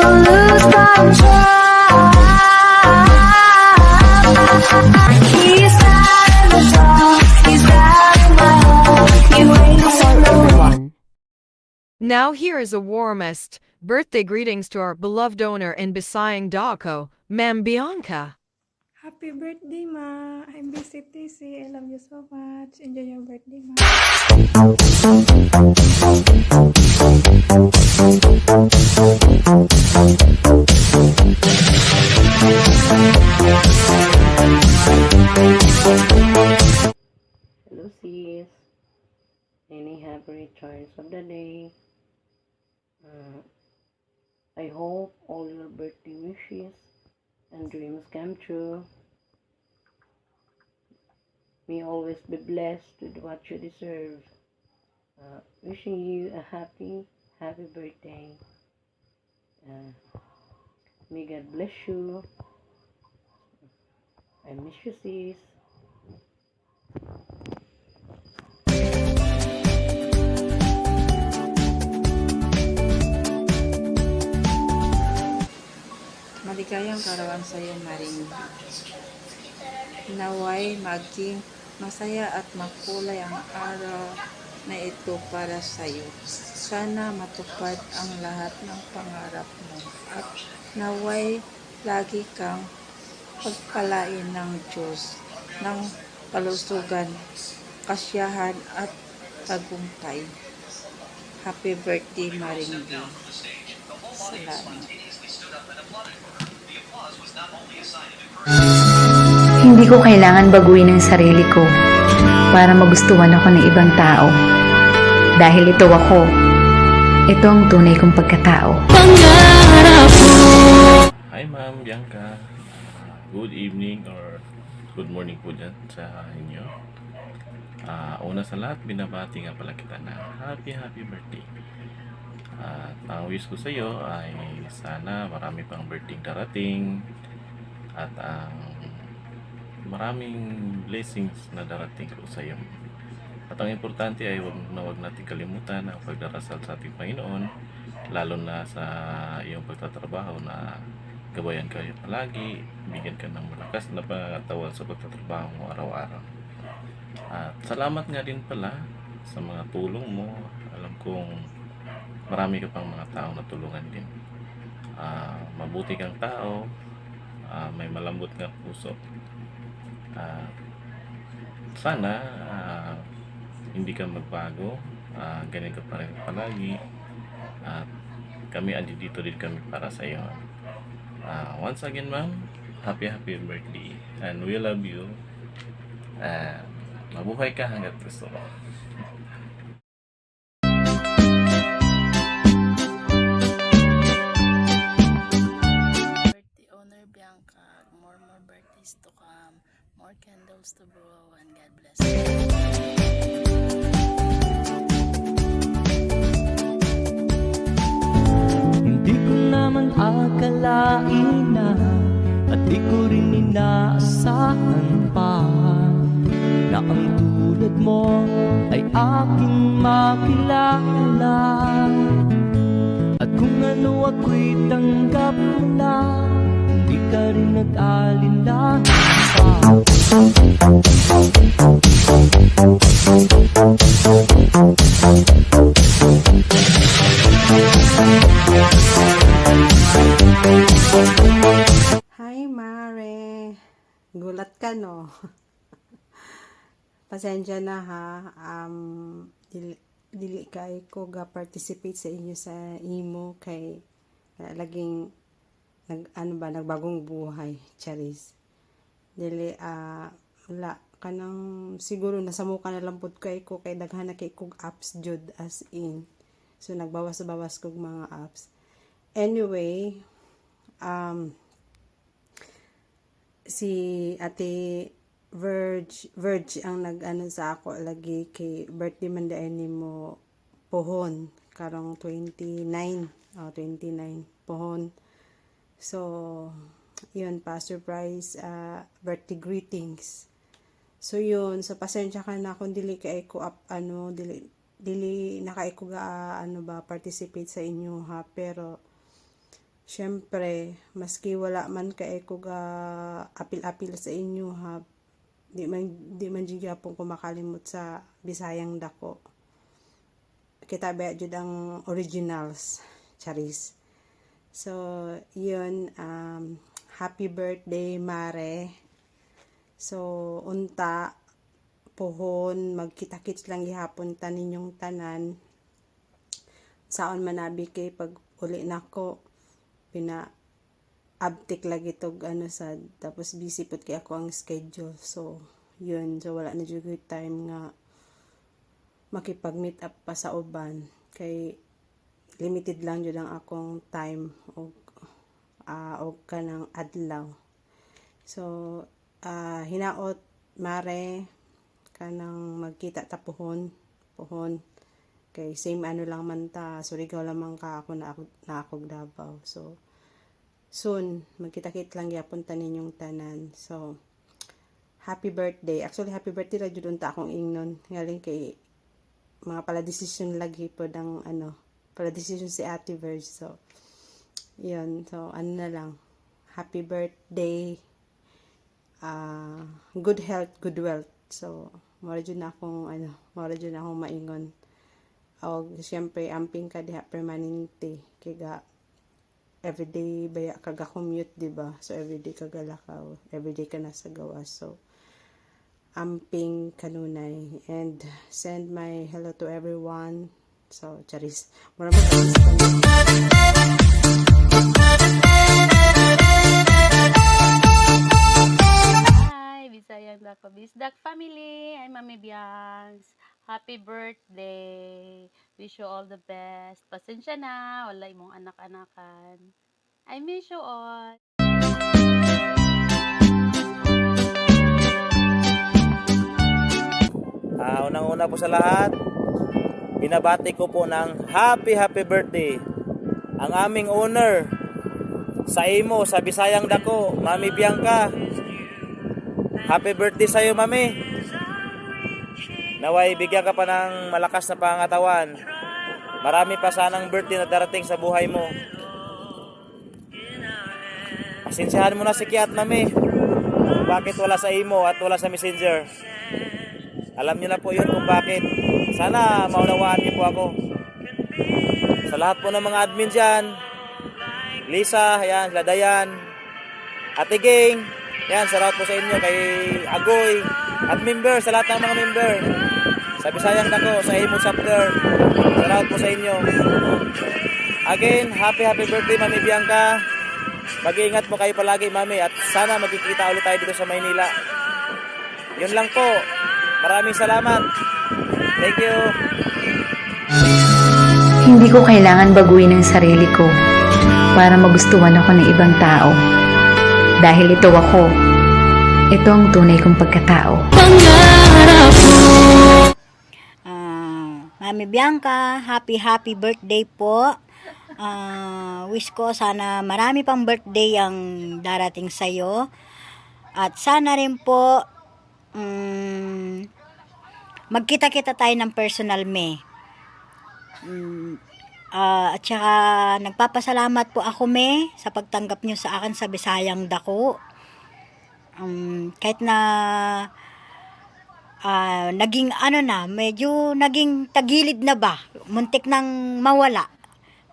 lose control. He's not in the dark, he's not in my heart. He waits on the Everyone. Now here is a warmest birthday greetings to our beloved owner in Bisayang Daco, Ma'am Bianca. Happy birthday, Ma! I'm busy TC. I love you so much. Enjoy your birthday, Ma. Hello sis. Any happy returns of the day. I hope all your birthday wishes and dreams come true. May always be blessed with what you deserve. Wishing you a happy birthday. May God bless you. I miss you sis. Maligayang karawan sa iyo, Maring. Naway maging masaya at makulay ang araw na ito para sa iyo. Sana matupad ang lahat ng pangarap mo at naway lagi kang pagpalain ng Diyos ng kalusugan, kasiyahan at tagumpay. Happy birthday, Maring B. Salamat. Hindi ko kailangan baguhin ang sarili ko para magustuhan ako ng ibang tao. Dahil ito ako. Ito ang tunay kong pagkatao. Hi Ma'am Bianca. Good evening or good morning po dyan sa inyo. Una sa lahat, binabati nga pala kita na happy birthday. At ang wish ko sa iyo ay sana marami pang birthday darating at ang maraming blessings na darating ko sa iyo. At ang importante ay wag natin kalimutan ang pagdarasal sa ating Panginoon, lalo na sa iyong pagtatrabaho na gabayan kayo palagi, bigyan ka ng malakas na pangatawan sa pagtatrabaho mo araw-araw. At salamat nga din pala sa mga tulong mo. Alam kong marami ka pang mga tao na tulungan din. Mabuti kang tao, may malambot nga puso. Sana hindi ka magbago, ganyan ka pa rin palagi. At kami andito din kami para sa iyo. Once again ma'am, happy birthday and we love you. Mabuhay ka hanggat gusto mo. Birthday owner Bianca, more birthdays to come, more candles to blow, and God bless you. Hindi ko naman akalain na at di ko rin inaasahan pa na ang tulad mo ay aking makilala. At kung ano ako'y tanggap mo na, hindi ka rin nag-alinlangan pa. Hi, Mare. Gulat ka, no? Pasensya na, ha. Dili kay ko ga participate sa inyo sa imo kay laging nagbagong buhay, charis. Dili wala kanang siguro nasamuka na lang pud kay ko kay daghan na kay kog apps jud as in. So nagbawas-bawas kog mga apps. Anyway, si Ate Verge ang nag-ano sa ako lagi kay birthday man dai nimo pohon karong 29 pohon. So yun pa surprise birthday greetings. So yun, so pasensya ka na kung dili kay ko dili na kay ko participate sa inyo ha, pero syempre, maski wala man kay ko ga apil-apil sa inyo ha, di man jud gyapon ko makalimot sa Bisayang dako. Kita ba jud ang originals, charis. So, yun, happy birthday, Mare. So, unta, pohon, magkita-kits lang gihapon ta ninyong tanan. Saon manabi kay pag uli nako, abtik lagi tog sad, tapos busy pud kay ako ang schedule. So, yun. So, wala na jud time nga makipag-meet up pa sa uban. Kay limited lang jud ang akong time og kanang adlaw. So, hinaot, Mare, kanang magkita ta pohon. Kay same lang man ta, Surigao lamang ka ako na ako Davao. So, soon, magkita-kit lang gyapon ta ninyong tanan. So, happy birthday. Actually, happy birthday ra jud unta akong ingnon. Ngaling kay mga pala decision lagi po ng pala decision si Ate Verge. So, yun. So, na lang. Happy birthday. Good health, good wealth. So, mara jud na akong maingon. O, siyempre, amping ka diha permanente. Kaya, everyday baya kaga commute, diba? So, everyday kaga lakaw. Everyday ka nasa gawas. So, amping kanunay. And, send my hello to everyone. So, charis. Maraming Hi, Bisayang Dako Bisdak family. I'm Mami Biangs. Happy birthday. Wish you all the best. Pasensya na, wala imong anak-anakan. I miss you all. Unang-una po sa lahat, binabati ko po ng happy birthday ang aming owner sa imo sa Bisayang Dako, Mami Bianca. Happy birthday sa iyo, Mami. Naway bigyan ka pa ng malakas na pangatawan. Marami pa sanang birthday na darating sa buhay mo. Pasensyahan mo na si Kiat, Mami, kung bakit wala sa imo at wala sa messenger. Alam niyo na po yun kung bakit. Sana maunawaan niyo po ako. Sa lahat po ng mga admin dyan, Lisa, yan, sila Dayan, Ate Ging, yan, salamat po sa inyo, kay Agoy, at member, sa lahat ng mga member. Sa Bisayang Dako, sa Imo Chapter, salamat po sa inyo. Again, happy birthday, Mami Bianca. Mag-iingat po kayo palagi, Mami, at sana magkikita ulit tayo dito sa Maynila. Yun lang po. Maraming salamat. Thank you. Hindi ko kailangan baguhin ang sarili ko para magustuhan ako ng ibang tao. Dahil ito ako. Ito ang tunay kong pagkatao. Mami Bianca, happy birthday po. Wish ko sana marami pang birthday ang darating sa'yo. At sana rin po magkita-kita tayo ng personal, me. At saka nagpapasalamat po ako, me, sa pagtanggap nyo sa akin sa Bisayang Dako. Kahit na naging medyo naging tagilid na ba, muntik nang mawala,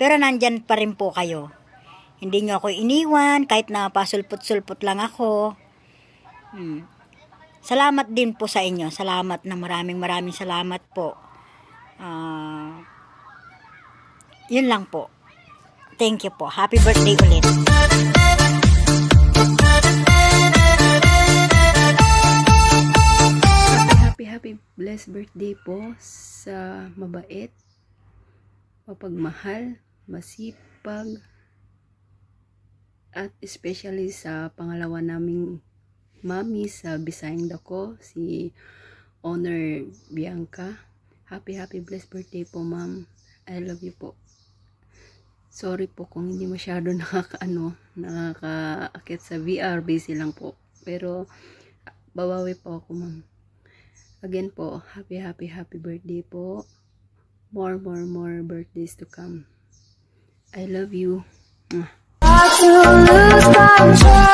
pero nandyan pa rin po kayo. Hindi nyo ako iniwan kahit na pasulpot-sulpot lang ako. Salamat din po sa inyo. Salamat na maraming salamat po. Yun lang po. Thank you po. Happy birthday ulit. Happy blessed birthday po sa mabait, mapagmahal, masipag, at especially sa pangalawa naming mami sa Bisayang Dako, si Honor Bianca. Happy blessed birthday po, ma'am. I love you po. Sorry po kung hindi masyado nakakaakit sa VR, busy lang po. Pero babawi po ako, ma'am. Again po, happy birthday po. More birthdays to come. I love you. about to lose control.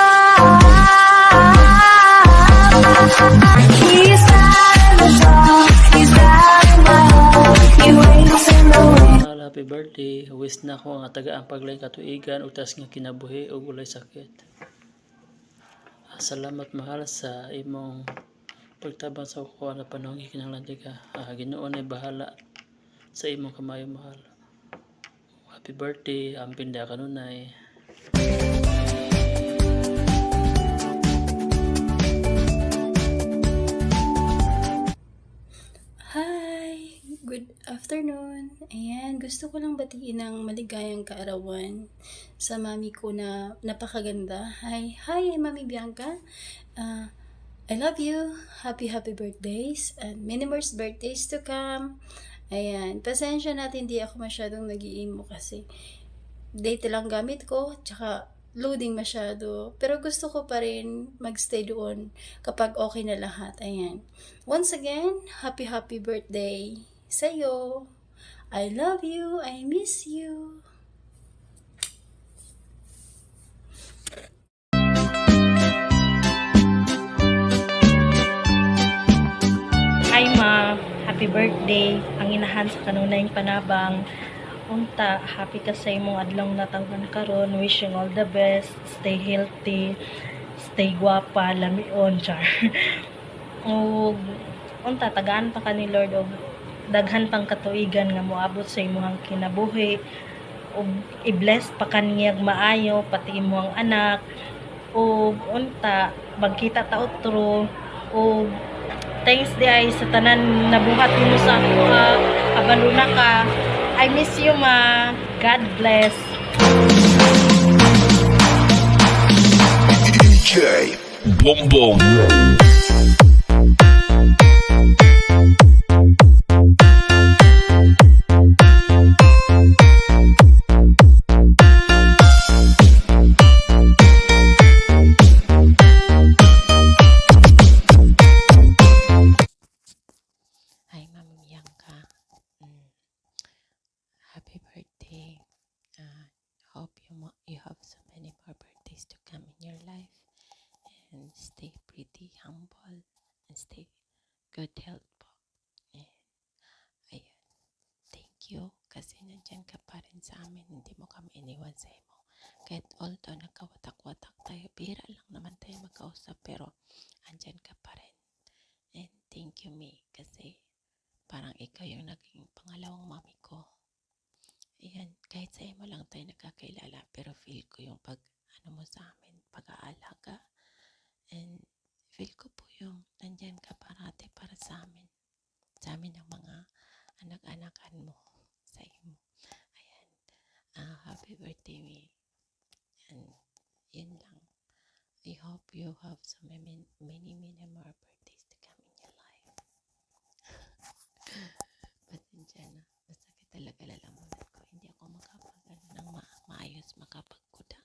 He's not in the dark, he's not in my heart. He waits in the wind. Happy birthday. Wish na ko nga taga ang paglay katuigan ug tas nga kinabuhi ug walay sakit. Salamat mahal sa imong pagtabang sa kuha na panahon gikinahanglan ka. Ginoo na bahala sa imong kamayo mahal. Happy birthday, ang pinda kanunay. Hi! Good afternoon! Ayan, gusto ko lang batiin ng maligayang kaarawan sa mami ko na napakaganda. Hi, Mami Bianca! I love you! Happy birthdays! And many more birthdays to come! Ayan, pasensya natin hindi ako masyadong nag-iimo kasi date lang gamit ko, tsaka loading masyado. Pero gusto ko pa rin magstay doon kapag okay na lahat. Ayan. Once again, happy birthday sa'yo. I love you. I miss you. Hi ma, happy birthday. Ang inahan sa kanunay panabang. Unta, happy ka sa imong adlaw natawhan karon. Wishing all the best. Stay healthy. Stay guwapa, lamion, char. Ug unta tagaan pa ka ni Lord og daghan pang katuigan nga moabot sa imong kinabuhi. Ug i-bless pa kaniyag maayo pati imong anak. Ug unta magkita ta otro. Ug thanks di ay sa tanan nabuhat nimo sa ako ha. Abaluna ka. I miss you, ma. God bless. DJ Bongbong. Hi, Mami Bianca. Happy birthday. Hope you have so many more birthdays to come in your life. And stay pretty humble. And stay good health po. And ayun. Thank you. Kasi nandyan ka pa rin sa amin. Hindi mo kami iniwan sa imo. Kahit although nagkawatak-watak tayo, bihira lang naman tayo magkausap. Pero andyan ka pa rin. And thank you, me. Kasi parang ikaw yung naging pangalawang mami ko. Ayan, kahit sa imo lang tayo nagkakailala, pero feel ko yung ano mo sa amin, pag-aalaga. And feel ko po yung nandyan ka parati para sa amin ng mga anak-anakan mo sa imo. Ayan, happy birthday, me. And yun lang. I hope you have so many more birthdays to come in your life. Pasensya na. Masakit talaga lalamunan ko. Hindi ako ng maayos makapagkuda.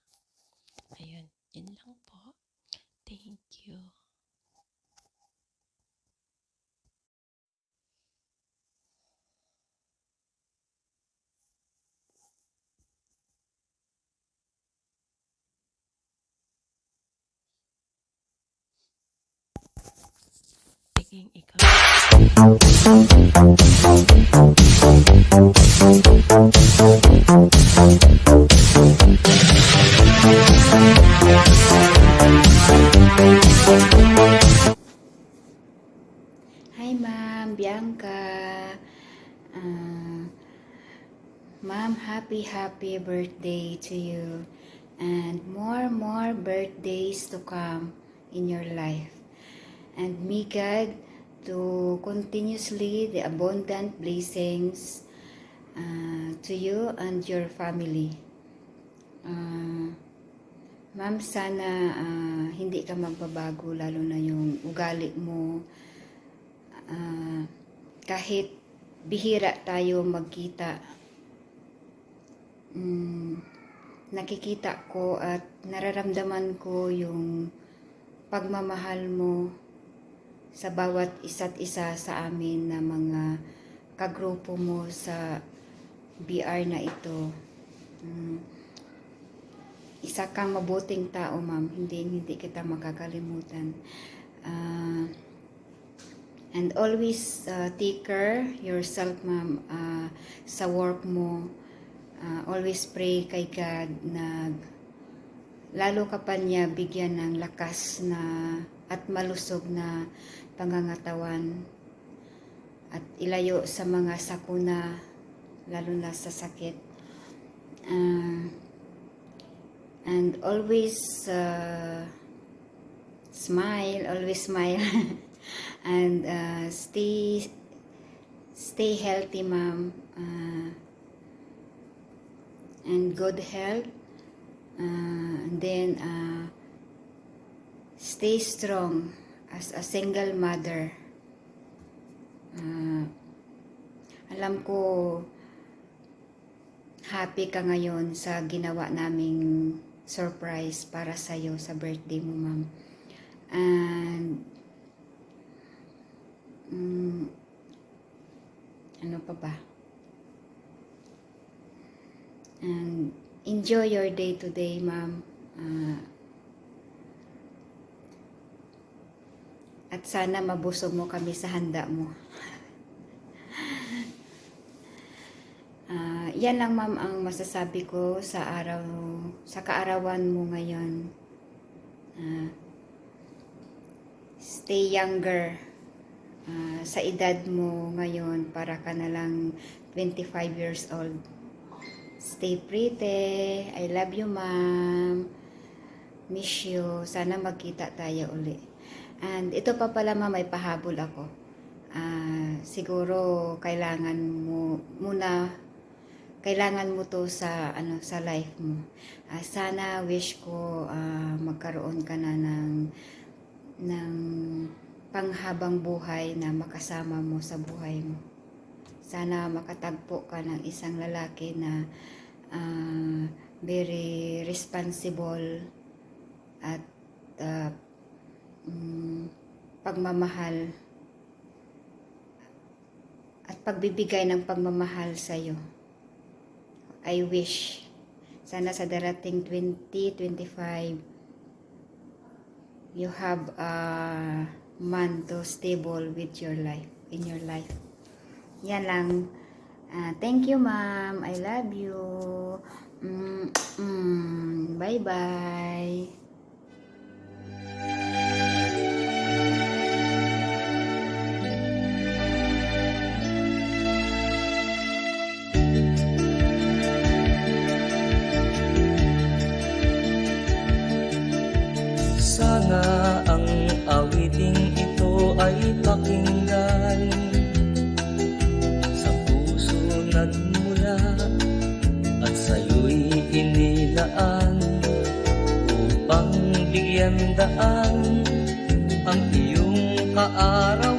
Ayun. Yun lang po. Thank you. Tiging ikaw. Hi, Ma'am Bianca. Ma'am, happy birthday to you. And more birthdays to come in your life. And may God to continuously the abundant blessings to you and your family. Ma'am, sana hindi ka magbabago, lalo na yung ugali mo. Kahit bihira tayo magkita, nakikita ko at nararamdaman ko yung pagmamahal mo sa bawat isa't isa sa amin na mga kagrupo mo sa BR na ito. isa kang mabuting tao, ma'am. Hindi kita makakalimutan. And always take care yourself, ma'am, sa work mo. Always pray kay God na lalo ka pa niya bigyan ng lakas na at malusog na pangangatawan at ilayo sa mga sakuna, lalo na sa sakit. And always smile, and stay healthy, ma'am, and good health, and then stay strong as a single mother. Alam ko happy ka ngayon sa ginawa naming surprise para sa'yo sa birthday mo, ma'am. And ano pa ba? And enjoy your day today, ma'am. At sana mabusog mo kami sa handa mo. Yan lang, ma'am, ang masasabi ko sa kaarawan mo ngayon. Stay younger. Sa edad mo ngayon, para ka na lang 25 years old. Stay pretty. I love you, ma'am. Miss you. Sana magkita tayo uli. And ito pa pala, ma'am, may pahabol ako. Siguro kailangan mo to sa life mo. Sana wish ko magkaroon ka na ng panghabang buhay na makasama mo sa buhay mo. Sana makatagpo ka ng isang lalaki na very responsible at pagmamahal at pagbibigay ng pagmamahal sa iyo. I wish sana sa darating 2025 you have a man to stable with your life, in your life. Yan lang. Thank you, ma'am. I love you. Bye-bye. Sana ang awiting ito ay pakinggan sa puso nagmula at sa'yo'y inilaan upang bigyan daan ang iyong kaarawan.